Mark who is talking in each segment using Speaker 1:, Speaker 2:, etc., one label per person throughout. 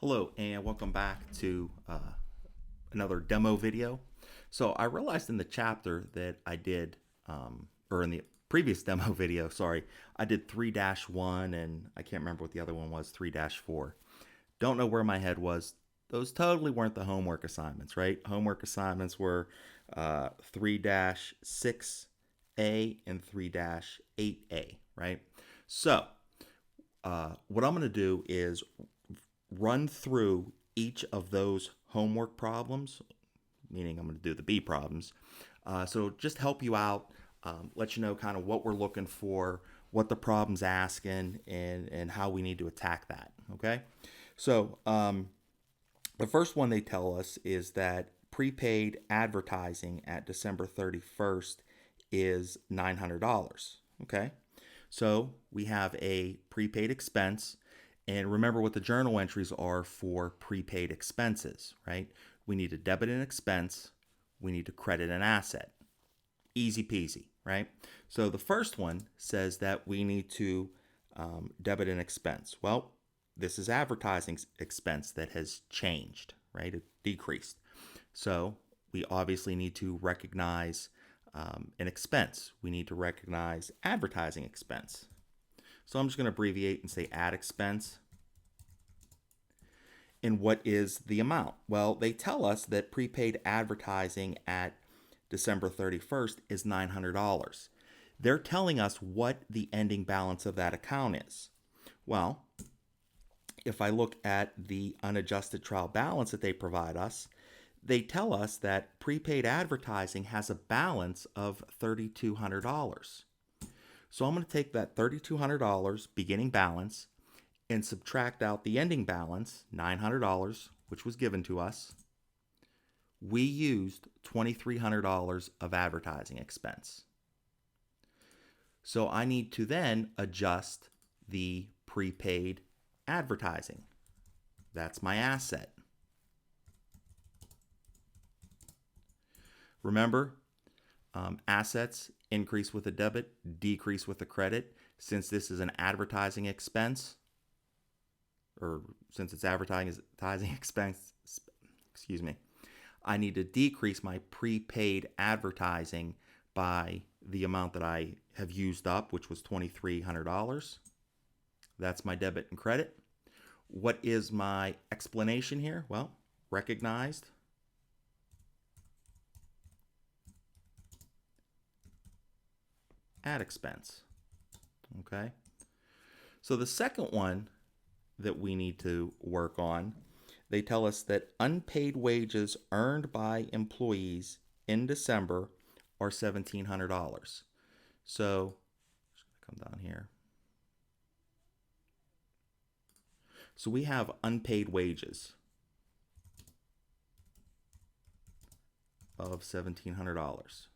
Speaker 1: Hello and welcome back to another demo video. So I realized in the chapter that I did, or in the previous demo video, sorry, I did 3-1 and I can't remember what the other one was, 3-4. Don't know where my head was. Those totally weren't the homework assignments, right? Homework assignments were 3-6A and 3-8A, right? So what I'm going to do is run through each of those homework problems, meaning I'm going to do the B problems. So just help you out, let you know kind of what we're looking for, what the problem's asking, and how we need to attack that. Okay. So the first one they tell us is that prepaid advertising at December 31st is $900. Okay. So we have a prepaid expense. And remember what the journal entries are for prepaid expenses, right? We need to debit an expense, we need to credit an asset. Easy peasy, right? So the first one says that we need to debit an expense. Well, this is advertising expense that has changed, right? It decreased. So we obviously need to recognize an expense. We need to recognize advertising expense. So I'm just going to abbreviate and say ad expense. And what is the amount? Well, they tell us that prepaid advertising at December 31st is $900. They're telling us what the ending balance of that account is. Well, if I look at the unadjusted trial balance that they provide us, they tell us that prepaid advertising has a balance of $3,200. So I'm going to take that $3,200 beginning balance and subtract out the ending balance, $900, which was given to us. We used $2,300 of advertising expense. So I need to then adjust the prepaid advertising. That's my asset. Remember, assets increase with a debit, decrease with a credit. Since this is an advertising expense, or since it's advertising expense, excuse me, I need to decrease my prepaid advertising by the amount that I have used up, which was $2,300. That's my debit and credit. What is my explanation here? Well, recognized, ad expense. Okay. So the second one that we need to work on, they tell us that unpaid wages earned by employees in December are $1,700. So, just gonna come down here. So we have unpaid wages of $1,700.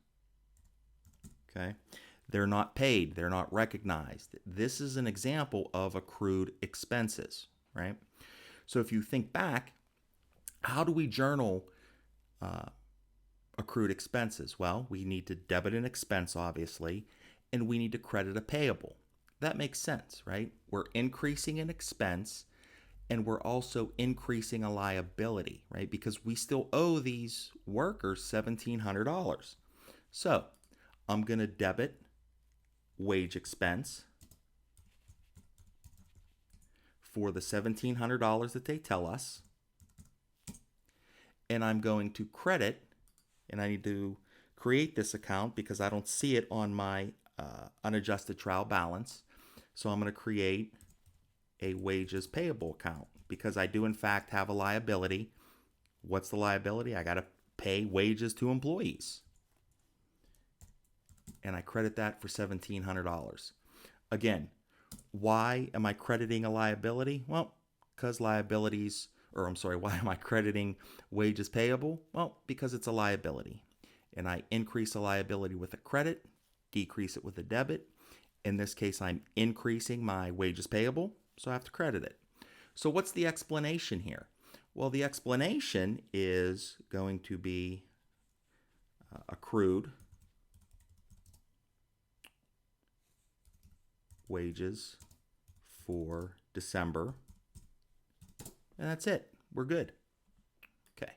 Speaker 1: Okay. They're not paid, they're not recognized. This is an example of accrued expenses, right? So if you think back, how do we journal accrued expenses? Well, we need to debit an expense, obviously, and we need to credit a payable. That makes sense, right? We're increasing an expense and we're also increasing a liability, right? Because we still owe these workers $1,700. So I'm going to debit wage expense for the $1,700 that they tell us. And I'm going to credit, and I need to create this account because I don't see it on my unadjusted trial balance. So I'm going to create a wages payable account because I do in fact have a liability. What's the liability? I got to pay wages to employees. And I credit that for $1,700. Again, why am I crediting a liability? Well, because liabilities, or I'm sorry, why am I crediting wages payable? Well, because it's a liability. And I increase a liability with a credit, decrease it with a debit. In this case, I'm increasing my wages payable, so I have to credit it. So what's the explanation here? Well, the explanation is going to be accrued wages for December And that's it. We're good. Okay.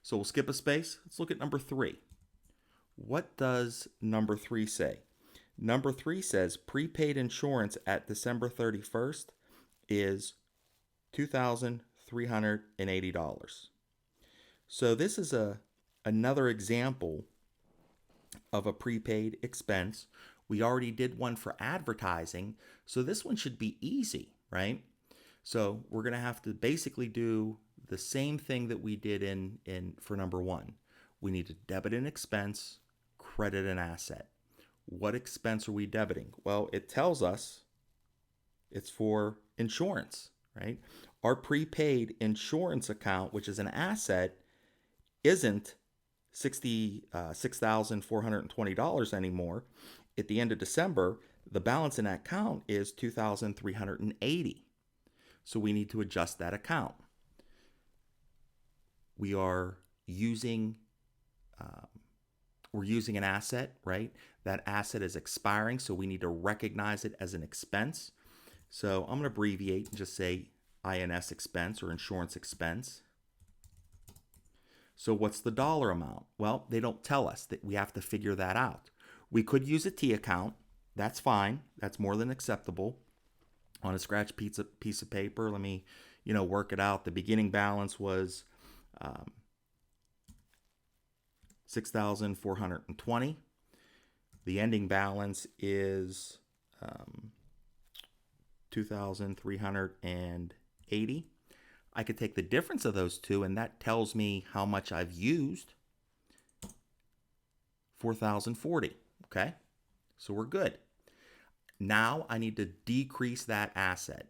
Speaker 1: So we'll skip a space. Let's look at number 3. What does number 3 say? Number 3 says prepaid insurance at December 31st is $2,380. So this is another example of a prepaid expense. We already did one for advertising, so this one should be easy, right? So we're going to have to basically do the same thing that we did in for number 1. We need to debit an expense, credit an asset. What expense are we debiting? Well, it tells us it's for insurance, right? Our prepaid insurance account, which is an asset, isn't $6,420 anymore. At the end of December, the balance in that account is $2,380. So we need to adjust that account. We are using we're using an asset, right? That asset is expiring, so we need to recognize it as an expense. So I'm going to abbreviate and just say INS expense or insurance expense. So what's the dollar amount? Well, they don't tell us. That we have to figure that out. We could use a T account. That's fine. That's more than acceptable. On a scratch piece of paper, let me, work it out. The beginning balance was 6,420. The ending balance is 2,380. I could take the difference of those two, and that tells me how much I've used. 4,040. Okay, so we're good. Now I need to decrease that asset.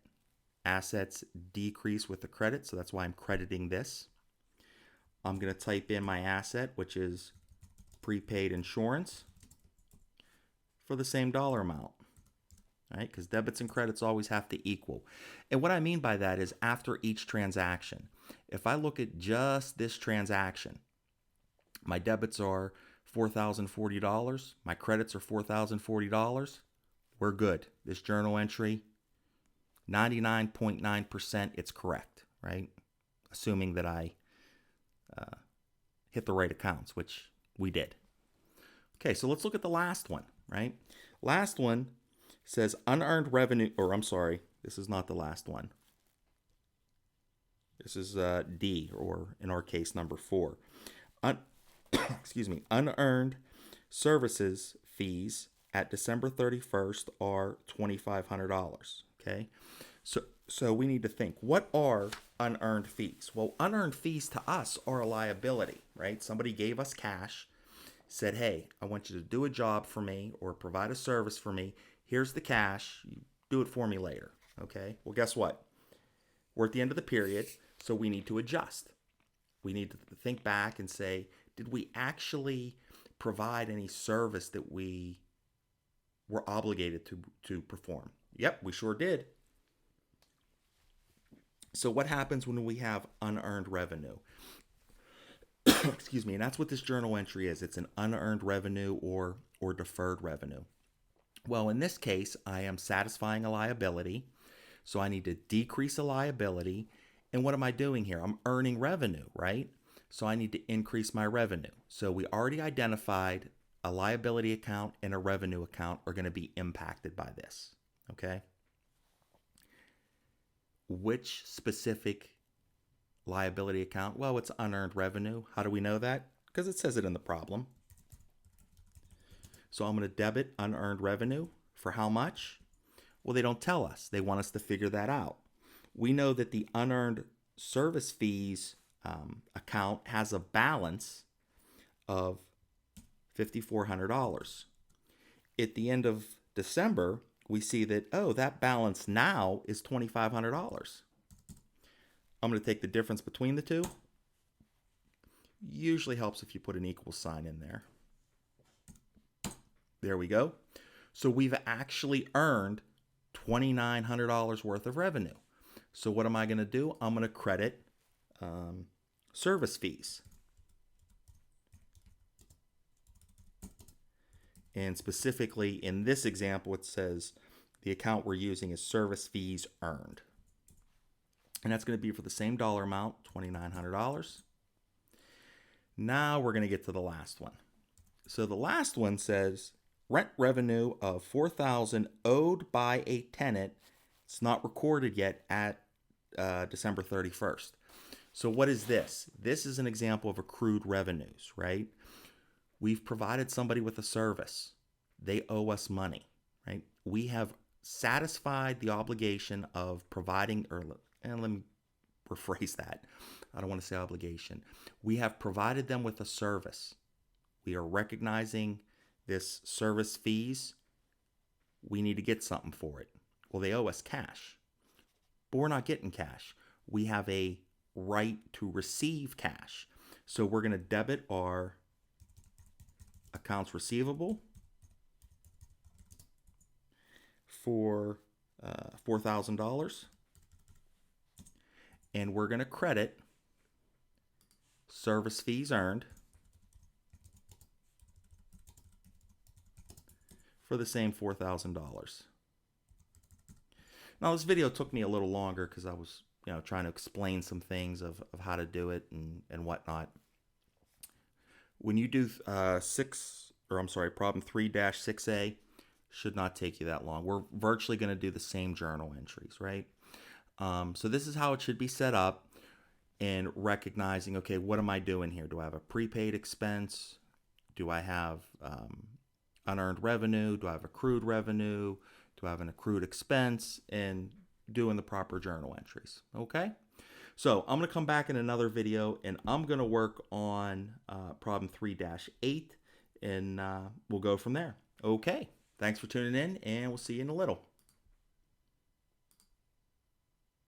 Speaker 1: Assets decrease with the credit, so that's why I'm crediting this. I'm going to type in my asset, which is prepaid insurance, for the same dollar amount, right? Because debits and credits always have to equal. And what I mean by that is after each transaction. If I look at just this transaction, my debits are $4,040, my credits are $4,040, we're good. This journal entry, 99.9% it's correct, right? Assuming that I hit the right accounts, which we did. Okay, so let's look at the last one, right? Last one says unearned revenue, or I'm sorry, this is not the last one. This is D, or in our case, number 4. Excuse me, unearned services fees at December 31st are $2,500, okay? So we need to think, what are unearned fees? Well, unearned fees to us are a liability, right? Somebody gave us cash, said, hey, I want you to do a job for me or provide a service for me. Here's the cash. You do it for me later, okay? Well, guess what? We're at the end of the period, so we need to adjust. We need to think back and say, did we actually provide any service that we were obligated to perform? Yep, we sure did. So what happens when we have unearned revenue? Excuse me, and that's what this journal entry is. It's an unearned revenue or deferred revenue. Well, in this case, I am satisfying a liability, so I need to decrease a liability. And what am I doing here? I'm earning revenue, right? So I need to increase my revenue. So we already identified a liability account and a revenue account are going to be impacted by this, okay? Which specific liability account? Well, it's unearned revenue. How do we know that? Because it says it in the problem. So I'm going to debit unearned revenue for how much? Well, they don't tell us. They want us to figure that out. We know that the unearned service fees account has a balance of $5,400. At the end of December, we see that, that balance now is $2,500. I'm going to take the difference between the two. Usually helps if you put an equal sign in there. There we go. So we've actually earned $2,900 worth of revenue. So what am I going to do? I'm going to credit service fees. And specifically in this example, it says the account we're using is service fees earned. And that's going to be for the same dollar amount, $2,900. Now we're going to get to the last one. So the last one says rent revenue of $4,000 owed by a tenant. It's not recorded yet at December 31st. So what is this? This is an example of accrued revenues, right? We've provided somebody with a service. They owe us money, right? We have satisfied the obligation of providing, and let me rephrase that. I don't want to say obligation. We have provided them with a service. We are recognizing this service fees. We need to get something for it. Well, they owe us cash, but we're not getting cash. We have a right to receive cash. So we're going to debit our accounts receivable for $4,000, and we're going to credit service fees earned for the same $4,000. Now this video took me a little longer because I was trying to explain some things of how to do it and whatnot. When you do problem 3-6A, should not take you that long. We're virtually going to do the same journal entries, right? So this is how it should be set up, and recognizing, okay, what am I doing here? Do I have a prepaid expense? Do I have unearned revenue? Do I have accrued revenue? Do I have an accrued expense? And doing the proper journal entries, okay? So I'm going to come back in another video, and I'm going to work on problem 3-8, and we'll go from there. Okay, thanks for tuning in, and we'll see you in a little.